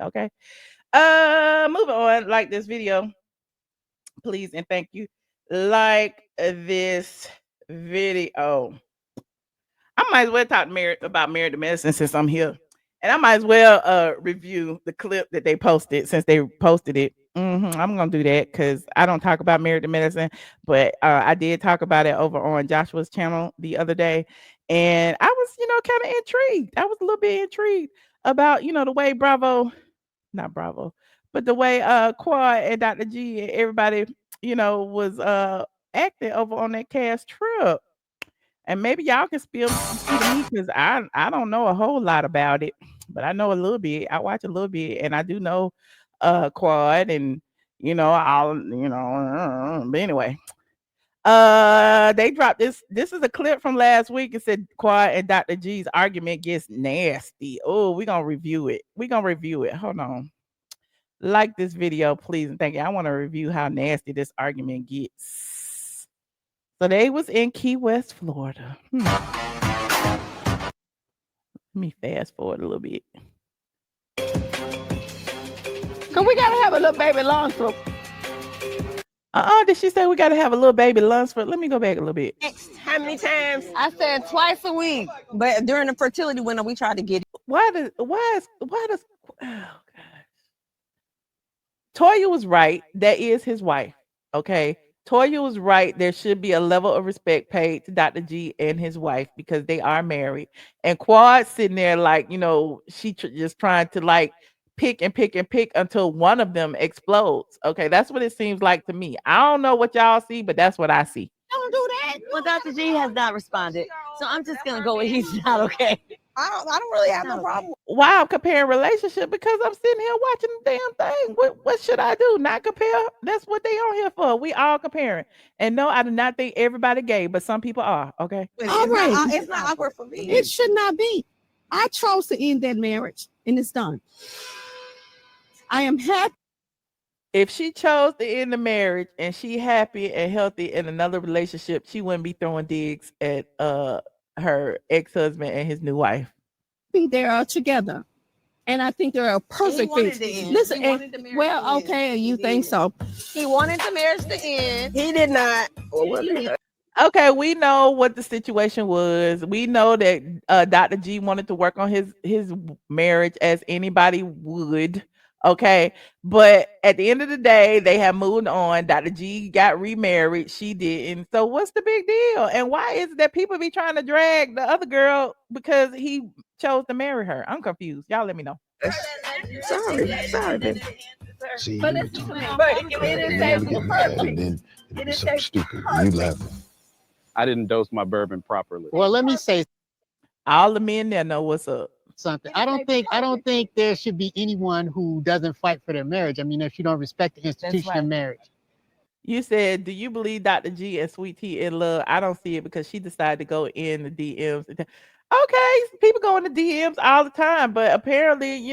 Okay. Moving on. Like this video, please and thank you. Like this video. I might as well talk about Married to Medicine since I'm here. And I might as well review the clip that they posted since they posted it. I'm gonna do that because I don't talk about Married to Medicine, but I did talk about it over on Joshua's channel the other day, and I was, kind of intrigued. I was a little bit intrigued about, the way not Bravo, but the way Quad and Dr. G and everybody, was acting over on that cast trip. And maybe y'all can spill some tea to me because I don't know a whole lot about it, but I know a little bit. I watch a little bit, and I do know Quad and all but anyway. They dropped this. This is a clip from last week. It said Quad and Dr. G's argument gets nasty. Oh, we're gonna review it. Hold on. Like this video, please, and thank you. I want to review how nasty this argument gets. So they was in Key West, Florida. Let me fast forward a little bit. Cause we gotta have a little baby Lunsford. Did she say we gotta have a little baby Lunsford? Let me go back a little bit. How many times? I said twice a week, but during the fertility window, we tried to get it. Why does oh gosh. Toya was right. That is his wife. Okay. Toya was right. There should be a level of respect paid to Dr. G and his wife because they are married. And Quad sitting there like, she just trying to like pick and pick and pick until one of them explodes. Okay, that's what it seems like to me. I don't know what y'all see, but that's what I see. Don't do that. Well, Dr. G has not responded, so I'm just gonna go with he's not okay. I don't really have no problem. Why I'm comparing relationship? Because I'm sitting here watching the damn thing. What should I do? Not compare? That's what they on here for. We all comparing. And no, I do not think everybody gay, but some people are. Okay. All right. It's not awkward for me. It should not be. I chose to end that marriage, and it's done. I am happy. If she chose to end the marriage and she happy and healthy in another relationship, she wouldn't be throwing digs at her ex-husband and his new wife. They are together, and I think they're a perfect fit. Listen, okay, you think so? He wanted the marriage to end. He did not. Okay, we know what the situation was. We know that Dr. G wanted to work on his marriage as anybody would. Okay, but at the end of the day, they have moved on. Dr. G got remarried. She didn't. So what's the big deal? And why is it that people be trying to drag the other girl because he chose to marry her? I'm confused. Y'all let me know. Sorry, baby. See, but it is so stupid. You laughing. I didn't dose my bourbon properly. Well, let me say all the men there know what's up. Something. I don't think there should be anyone who doesn't fight for their marriage. I mean, if you don't respect the institution of marriage. You said, do you believe Dr. G and Sweet Tea in love? I don't see it because she decided to go in the DMs. Okay, people go in the DMs all the time, but apparently,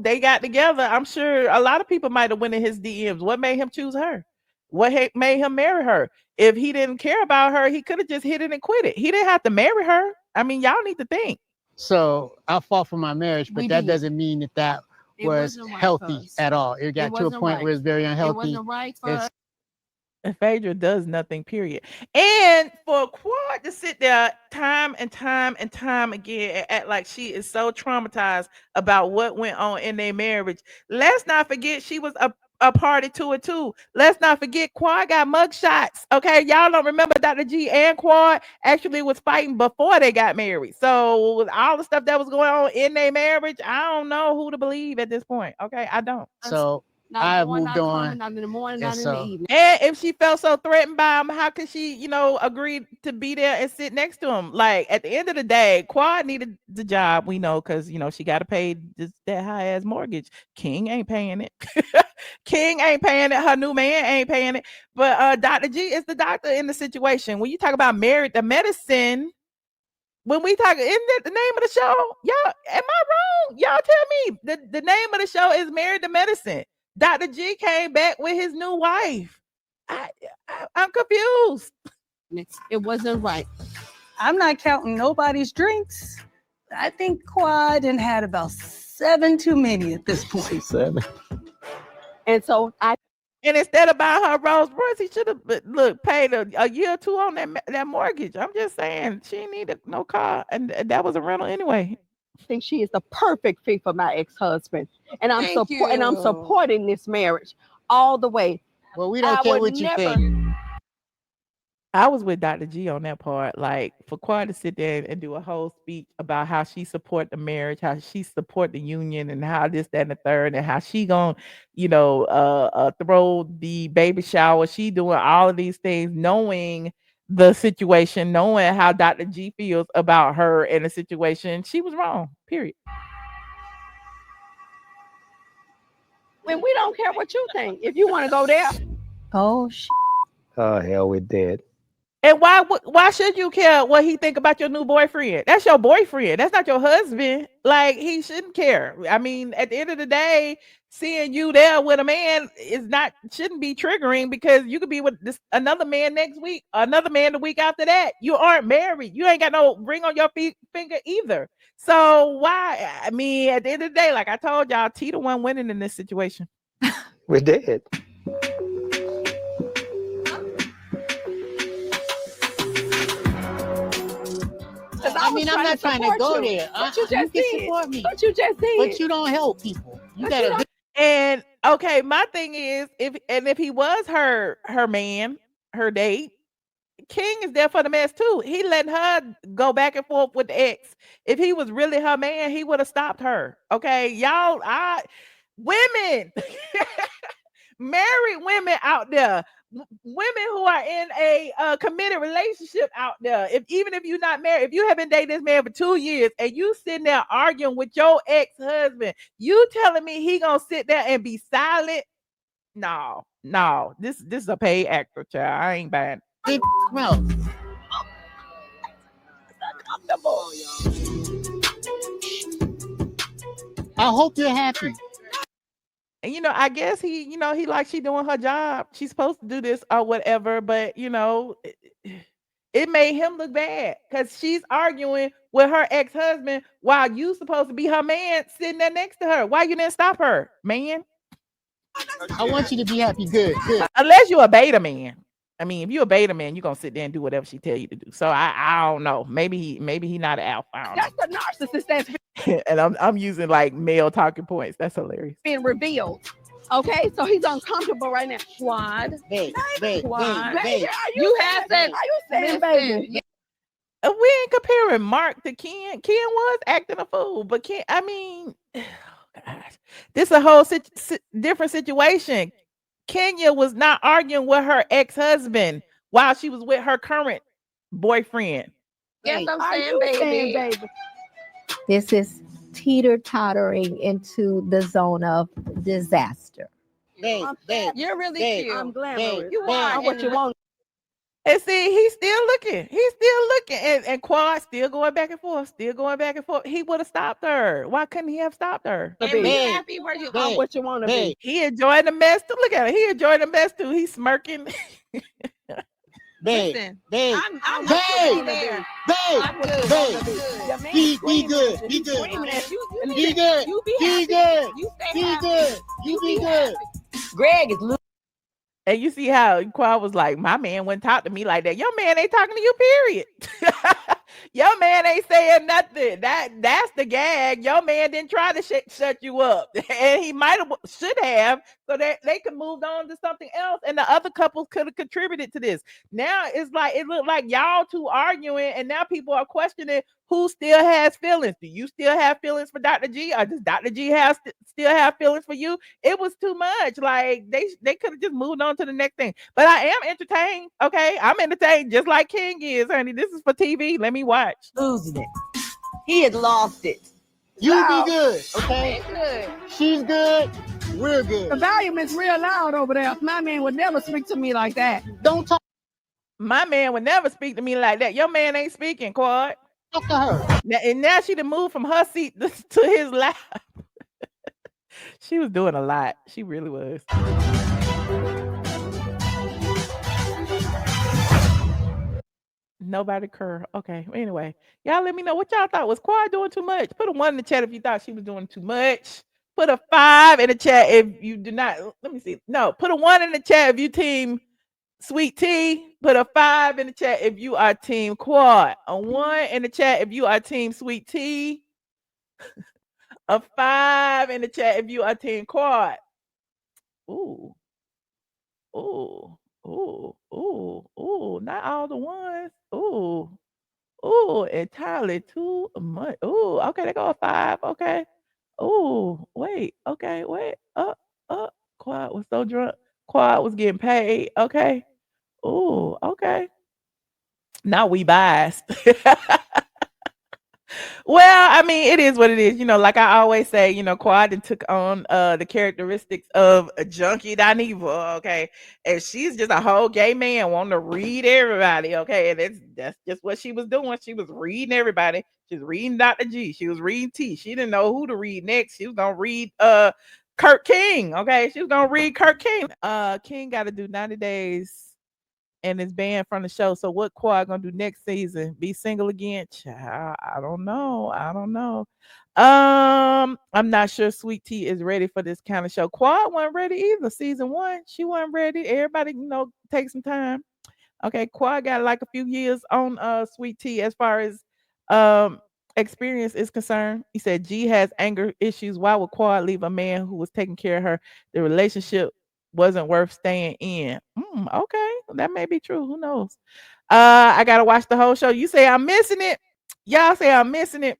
they got together. I'm sure a lot of people might have went in his DMs. What made him choose her? What made him marry her? If he didn't care about her, he could have just hit it and quit it. He didn't have to marry her. I mean, y'all need to think. So I fought for my marriage, but that doesn't mean that was healthy at all. It got to a point where it's very unhealthy. It wasn't right for us. And Phaedra does nothing, period. And for Quad to sit there time and time and time again and act like she is so traumatized about what went on in their marriage. Let's not forget she was a party to it too. Let's not forget Quad got mug shots. Okay, y'all don't remember Dr. G and Quad actually was fighting before they got married. So with all the stuff that was going on in their marriage, I don't know who to believe at this point. Okay, I don't. So I moved on. Not in the morning, not in the evening. And if she felt so threatened by him, how could she, agree to be there and sit next to him? Like at the end of the day, Quad needed the job. We know because she got to pay that high ass mortgage. King ain't paying it. King ain't paying it. Her new man ain't paying it. But Dr. G is the doctor in the situation. When you talk about Married to Medicine, when we talk, isn't that the name of the show? Y'all, am I wrong? Y'all tell me. The name of the show is Married to Medicine. Dr. G came back with his new wife. I'm confused. It wasn't right. I'm not counting nobody's drinks. I think Quad had about 7 too many at this point. 7. And so And instead of buying her Rolls Royce, he should have paid a year or 2 on that mortgage. I'm just saying she needed no car, and that was a rental anyway. think she is the perfect fit for my ex-husband, and I'm supporting this marriage all the way. Well, we don't care what you think. I was with Dr. G on that part. Like, for Quad to sit there and do a whole speech about how she support the marriage, how she support the union, and how this, that, and the third, and how she gonna, throw the baby shower. She doing all of these things, knowing the situation, knowing how Dr. G feels about her in the situation. She was wrong. Period. And we don't care what you think. If you want to go there, Oh, Hell with that. And why should you care what he think about your new boyfriend? That's your boyfriend. That's not your husband. Like, he shouldn't care. I mean, at the end of the day, seeing you there with a man shouldn't be triggering, because you could be with another man next week, another man the week after that. You aren't married. You ain't got no ring on your finger either. So why? I mean, at the end of the day, like I told y'all, T the one winning in this situation. We're dead. I mean, I'm not trying to go there. But you can just support me. But you just did. But you don't help people. You gotta. And okay, my thing is, if he was her man, her date, King is there for the mess too. He letting her go back and forth with the ex. If he was really her man, he would have stopped her. Okay, y'all, women, married women out there, women who are in a committed relationship out there. Even if you're not married, if you have been dating this man for 2 years and you sitting there arguing with your ex-husband, you telling me he gonna sit there and be silent? No, this is a paid actor, child. I ain't buying. Big mouth. I hope you're happy. And I guess he like she doing her job. She's supposed to do this or whatever, but it made him look bad because she's arguing with her ex-husband while you supposed to be her man sitting there next to her. Why you didn't stop her, man? I want you to be happy. Good. Unless you're a beta man. I mean, if you're a beta man, you're gonna sit there and do whatever she tell you to do. So I don't know. Maybe he not an alpha. That's the narcissist that's and I'm using like male talking points. That's hilarious. being revealed. Okay, so he's uncomfortable right now. Quad. Babe. Quad. Babe. You have that. Are you saying, baby? We ain't comparing Mark to Ken. Ken was acting a fool, but Ken, I mean, oh gosh, this is a whole different situation. Kenya was not arguing with her ex-husband while she was with her current boyfriend. Yes, I'm saying, baby. This is teeter-tottering into the zone of disaster. Babe. You're really Babe. cute. I'm glamorous. Babe. You are what you want. And see, he's still looking. And Quad still going back and forth. He would have stopped her. Why couldn't he have stopped her? And be happy where you are what you want to be. He enjoyed the mess too. Look at it. He enjoyed the mess too. He's smirking. Babe. Listen, Babe. I'm Babe. there. Babe. Be good. Be good. Be good. You be Be happy. good. You stay Be happy. good. You be good. Greg is losing. And you see how Quad was like, my man wouldn't talk to me like that. Your man ain't talking to you, period. Your man ain't saying nothing. That's the gag. Your man didn't try to shut you up. And he should have, so that they could move on to something else. And the other couples could have contributed to this. Now it's like, it looked like y'all two arguing, and now people are questioning who still has feelings. Do you still have feelings for Dr. G, or does Dr. G still have feelings for you? It was too much. Like, they could have just moved on to the next thing. But I am entertained. Okay, I'm entertained just like King is, honey. This is for TV. Let me watch. Losing it. He had lost it. You be good, okay? Good. She's good. We're good. The volume is real loud over there. My man would never speak to me like that. Don't talk My man would never speak to me like that. Your man ain't speaking, Quad. to her. Now she done moved from her seat to his lap. She was doing a lot. She really was. Nobody curl. Okay. Anyway, y'all let me know what y'all thought. Was Quad doing too much? Put a 1 in the chat if you thought she was doing too much. Put a 5 in the chat if you do not. Let me see. No, put a 1 in the chat if you team Sweet Tea. Put a 5 in the chat if you are team Quad. A 1 in the chat if you are team Sweet Tea. A 5 in the chat if you are team Quad. Ooh. Ooh. Ooh. Ooh. Ooh. Not all the ones. Ooh. Ooh, entirely too much. Ooh, okay, they go a 5. Okay. Ooh, wait. Okay, wait. Quad was so drunk. Quad was getting paid. Okay. Ooh, okay. Now we biased. Well, I mean, it is what it is. Like I always say, Quad and took on the characteristics of a junkie Dineva, okay? And she's just a whole gay man wanting to read everybody, okay? And that's just what she was doing. She was reading everybody. She was reading Dr. G. She was reading T. She didn't know who to read next. She was gonna read Kurt King, okay? She was gonna read Kurt King. King gotta do 90 days and is banned from the show. So what Quad gonna do next season? Be single again? Child, I don't know. I don't know. I'm not sure Sweet Tea is ready for this kind of show. Quad wasn't ready either. Season 1, she wasn't ready. Everybody, take some time. Okay, Quad got like a few years on Sweet Tea as far as um experience is concerned. He said G has anger issues. Why would Quad leave a man who was taking care of her? The relationship wasn't worth staying in. Okay, that may be true. Who knows? I gotta watch the whole show. You say I'm missing it. Y'all say I'm missing it.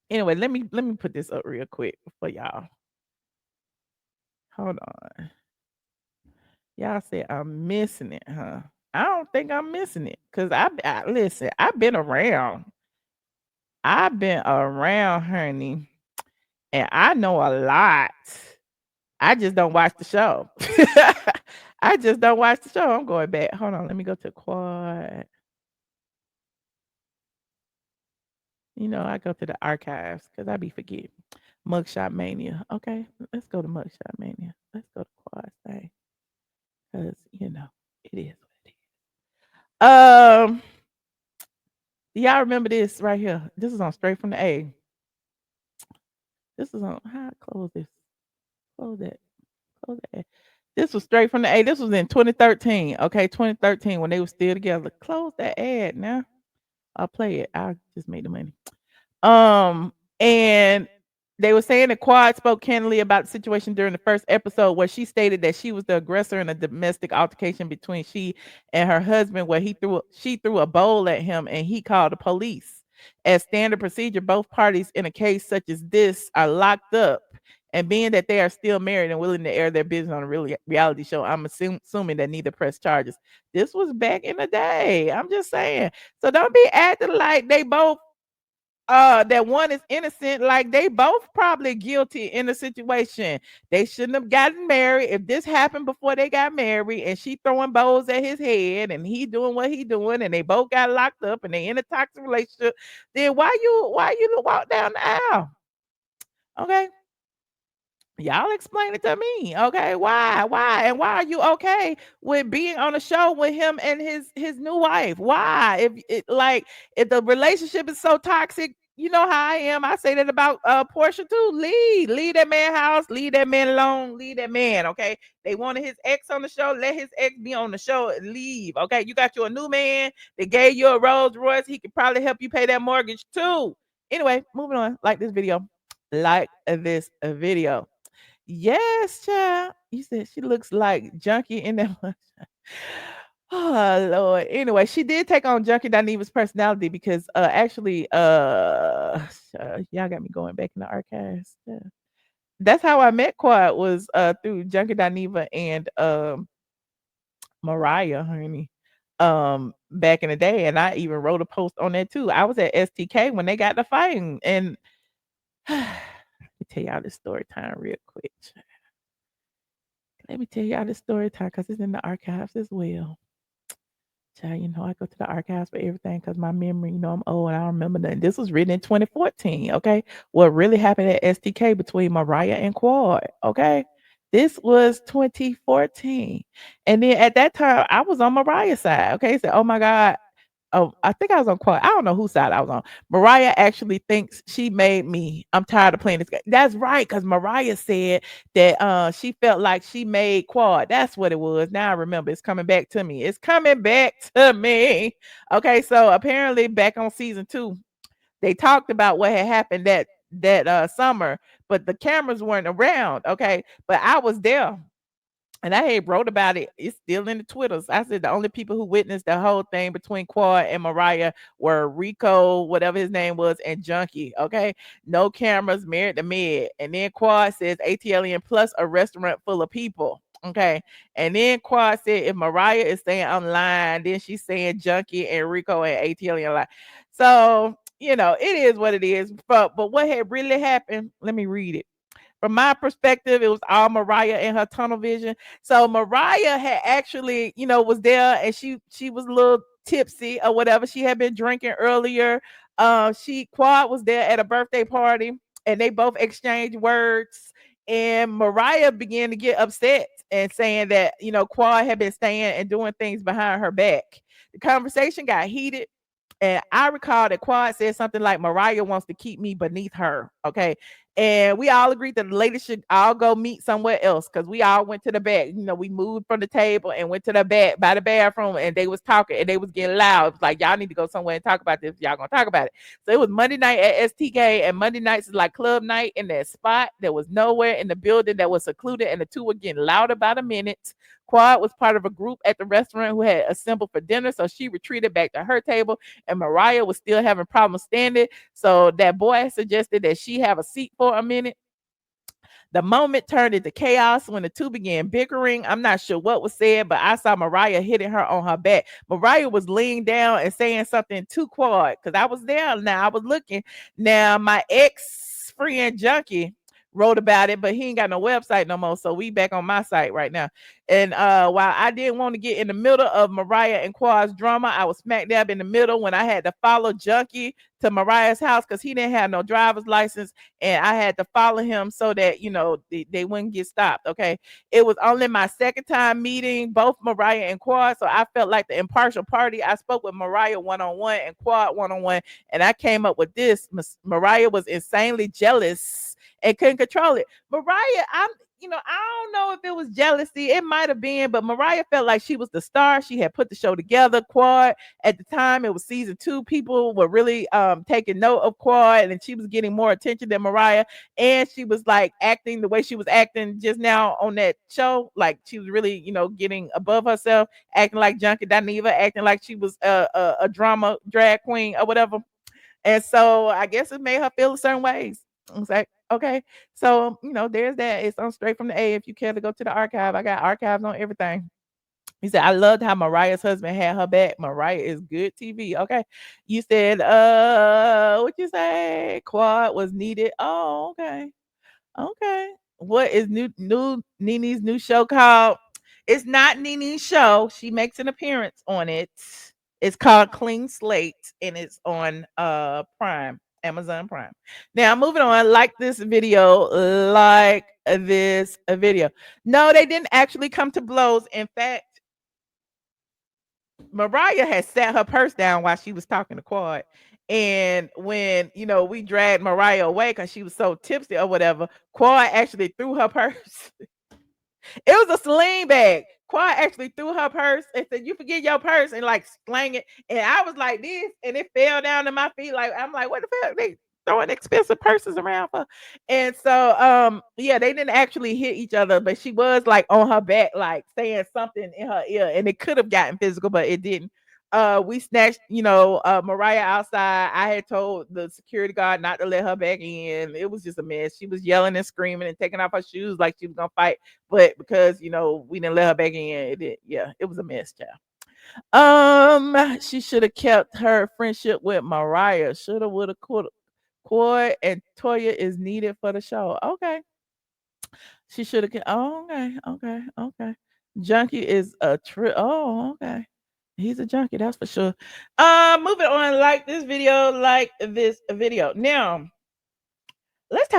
Anyway, let me put this up real quick for y'all. Hold on. Y'all say I'm missing it, huh? I don't think I'm missing it because listen. I've been around. I've been around, honey, and I know a lot. I just don't watch the show. I just don't watch the show. I'm going back. Hold on. Let me go to Quad. I go to the archives because I be forgetting. Mugshot Mania. Okay. Let's go to Mugshot Mania. Let's go to Quad thing. Because, it is what it is. Do y'all remember this right here? This is on Straight from the A. This is on how I close this. Close that. Close that. This was Straight from the A. This was in 2013. Okay, 2013 when they were still together. Close that ad now. I'll play it. I just made the money. And they were saying that Quad spoke candidly about the situation during the first episode where she stated that she was the aggressor in a domestic altercation between she and her husband where she threw a bowl at him and he called the police. As standard procedure, both parties in a case such as this are locked up. And being that they are still married and willing to air their business on a reality show, I'm assuming that neither press charges. This was back in the day. I'm just saying. So don't be acting like they both that one is innocent, like they both probably guilty in the situation. They shouldn't have gotten married. If this happened before they got married and she throwing bows at his head and he doing what he doing and they both got locked up and they in a toxic relationship, then why you walk down the aisle? Okay. Y'all explain it to me, okay? Why, and why are you okay with being on a show with him and his new wife? Why? If the relationship is so toxic, you know how I am. I say that about Portia too. Leave that man house, leave that man alone, leave that man. Okay, they wanted his ex on the show. Let his ex be on the show. And leave. Okay, you got you a new man. They gave you a Rolls Royce. He could probably help you pay that mortgage too. Anyway, moving on. Like this video. Like this video. Yes, child. You said she looks like Junkie in that one. Oh Lord. Anyway, she did take on Junkie Dineva's personality because actually y'all got me going back in the archives. Yeah. That's how I met Quad was through Junkie Dineva and Mariah, honey. Back in the day. And I even wrote a post on that too. I was at STK when they got the fighting. And let me tell y'all this story time real quick. Let me tell y'all this story time because it's in the archives as well. Child, I go to the archives for everything because my memory, I'm old and I don't remember nothing. This was written in 2014, okay? What really happened at STK between Mariah and Quad, okay? This was 2014. And then at that time, I was on Mariah's side, okay? So, oh my God, Oh, I think I was on Quad. I don't know whose side I was on. Mariah actually thinks she made me. I'm tired of playing this game. That's right, because Mariah said that she felt like she made Quad. That's what it was. Now I remember. It's coming back to me. It's coming back to me. Okay, so apparently back on season 2, they talked about what had happened that summer, but the cameras weren't around. Okay, but I was there. And I had wrote about it. It's still in the Twitters. I said the only people who witnessed the whole thing between Quad and Mariah were Rico, whatever his name was, and Junkie. Okay. No cameras, married to med. And then Quad says ATLien plus a restaurant full of people. Okay. And then Quad said if Mariah is saying online, then she's saying Junkie and Rico and ATLien line. So, it is what it is. But what had really happened, let me read it. From my perspective, it was all Mariah and her tunnel vision. So Mariah had actually, was there, and she was a little tipsy or whatever. She had been drinking earlier. Quad was there at a birthday party, and they both exchanged words. And Mariah began to get upset and saying that, Quad had been staying and doing things behind her back. The conversation got heated. And I recall that Quad said something like, Mariah wants to keep me beneath her. Okay. And we all agreed that the ladies should all go meet somewhere else, because we all went to the back. We moved from the table and went to the back by the bathroom, and they was talking and they was getting loud. It was like, y'all need to go somewhere and talk about this. Y'all gonna talk about it. So it was Monday night at STK, and Monday nights is like club night in that spot. There was nowhere in the building that was secluded, and the two were getting louder by the minute. Quad was part of a group at the restaurant who had assembled for dinner, so she retreated back to her table, and Mariah was still having problems standing. So that boy suggested that she have a seat for a minute. The moment turned into chaos when the two began bickering. I'm not sure what was said, but I saw Mariah hitting her on her back. Mariah was laying down and saying something to Quad, because I was there. Now I was looking. Now my ex friend Junkie wrote about it, but he ain't got no website no more. So we back on my site right now. And while I didn't want to get in the middle of Mariah and Quad's drama, I was smack dab in the middle when I had to follow Junkie to Mariah's house, because he didn't have no driver's license, and I had to follow him so that they wouldn't get stopped. Okay, it was only my second time meeting both Mariah and Quad, so I felt like the impartial party. I spoke with Mariah one-on-one and Quad one-on-one, and I came up with this. Mariah was insanely jealous and couldn't control it. Mariah, I don't know if it was jealousy. It might have been, but Mariah felt like she was the star. She had put the show together. Quad, at the time, it was season 2. People were really taking note of Quad, and she was getting more attention than Mariah. And she was like acting the way she was acting just now on that show. Like she was really, getting above herself, acting like Junkie Dineva, acting like she was a drama drag queen or whatever. And so I guess it made her feel a certain ways. I was like, okay. So, there's that. It's on Straight from the A. If you care to go to the archive, I got archives on everything. He said, I loved how Mariah's husband had her back. Mariah is good TV. Okay. You said, what you say? Quad was needed. Oh, okay. Okay. What is new Nene's new show called? It's not Nene's show. She makes an appearance on it. It's called Clean Slate, and it's on Prime, Amazon Prime. Now moving on, like this video. No, they didn't actually come to blows. In fact, Mariah had sat her purse down while she was talking to Quad. And when we dragged Mariah away because she was so tipsy or whatever, Quad actually threw her purse. It was a sling bag. Quad actually threw her purse and said, "You forget your purse," and like slang it. And I was like this, and it fell down to my feet. Like I'm like, what the fuck? They throwing expensive purses around for. And so yeah, they didn't actually hit each other, but she was like on her back, like saying something in her ear, and it could have gotten physical, but it didn't. We snatched, Mariah outside. I had told the security guard not to let her back in. It was just a mess. She was yelling and screaming and taking off her shoes like she was gonna fight, but because we didn't let her back in, it was a mess, child. She should have kept her friendship with Mariah. Shoulda, woulda, coulda. Quad and Toya is needed for the show. Okay. She should have. Oh, okay. Junkie is a trip. Oh, okay. He's a junkie, that's for sure. Moving on, like this video. Now, let's talk